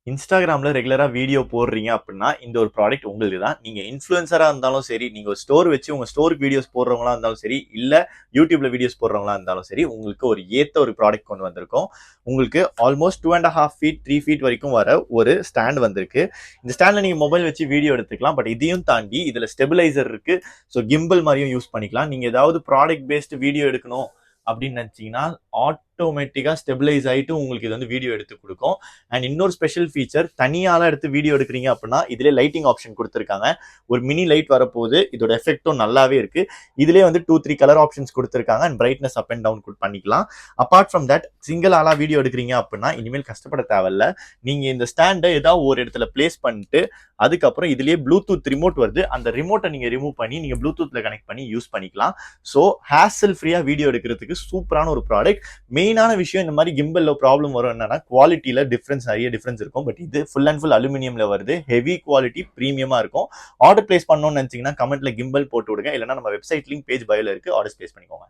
இன்ஸ்டாகிராமில் ரெகுலராக வீடியோ போடுறீங்க அப்படின்னா இந்த ஒரு ப்ராடக்ட் உங்களுக்கு தான். நீங்கள் இன்ஃப்ளூயன்சராக இருந்தாலும் சரி, நீங்கள் ஒரு ஸ்டோர் வச்சு உங்கள் ஸ்டோருக்கு வீடியோஸ் போடுறவங்களா இருந்தாலும் சரி, இல்லை யூடியூப்ல வீடியோஸ் போடுறவங்களா இருந்தாலும் சரி, உங்களுக்கு ஒரு ஏற்ற ஒரு ப்ராடக்ட் கொண்டு வந்திருக்கோம். உங்களுக்கு ஆல்மோஸ்ட் 2.5 feet 3 feet வரைக்கும் வர ஒரு ஸ்டாண்ட் வந்திருக்கு. இந்த ஸ்டாண்டில் நீங்கள் மொபைல் வச்சு வீடியோ எடுத்துக்கலாம். பட் இதையும் தாண்டி இதில் ஸ்டெபிலைசர் இருக்கு. ஸோ கிம்பிள் மாதிரியும் யூஸ் பண்ணிக்கலாம். நீங்கள் ஏதாவது ப்ராடக்ட் பேஸ்டு வீடியோ எடுக்கணும் அப்படின்னு நினைச்சீங்கன்னா ஆட்டோமேட்டிக்கா ஸ்டெபிலைஸ் ஆயிட்டு உங்களுக்கு இது வந்து வீடியோ எடுத்து கொடுக்கும். அண்ட் இன்னொரு ஸ்பெஷல் ஃபீச்சர், தனியால எடுத்து வீடியோ எடுக்கிறீங்க அப்படின்னா இதுல லைட்டிங் ஆப்ஷன் கொடுத்துருக்காங்க. ஒரு மினி லைட் வரப்போகுது. இதோட எஃபெக்டும் நல்லாவே இருக்கு. இதுலேயே வந்து 2-3 கலர் ஆப்ஷன்ஸ் கொடுத்துருக்காங்க. And brightness up and down பண்ணிக்கலாம். அப்பார்ட் ஃப்ரம் தட், சிங்கிள் ஆளா வீடியோ எடுக்கிறீங்க அப்படின்னா இனிமேல் கஷ்டப்பட தேவையில்ல. நீங்க இந்த ஸ்டாண்டை ஏதாவது ஒரு இடத்துல பிளேஸ் பண்ணிட்டு அதுக்கப்புறம் இதுலயே ப்ளூடூத் ரிமோட் வருது. அந்த ரிமோட்டை நீங்க ரிமூவ் பண்ணி நீங்க ப்ளூடூத்ல கனெக்ட் பண்ணி யூஸ் பண்ணிக்கலாம். ஸோ ஹேசல் ஃப்ரீயா வீடியோ எடுக்கிறதுக்கு சூப்பரான ஒரு ப்ராடக்ட். மெயினான விஷயம், இந்த மாதிரி கிம்பல்ல ப்ராப்ளம் வரும் என்னன்னா, குவாலிட்டியில நிறைய டிஃபரன்ஸ் இருக்கும். பட் இது ஃபுல் அண்ட் ஃபுல் அலுமினியம்ல வருது. ஹெவி குவாலிட்டி, பிரீமியமா இருக்கும். ஆர்டர் பிளேஸ் பண்ணணும்னு நினைச்சீங்கன்னா கமெண்ட்ல கிம்பல் போட்டு விடுங்க. இல்லைன்னா நம்ம வெப்சைட் லிங்க் பேஜ் பயோல இருக்கு. ஆர்டர் பிளேஸ் பண்ணிக்கோங்க.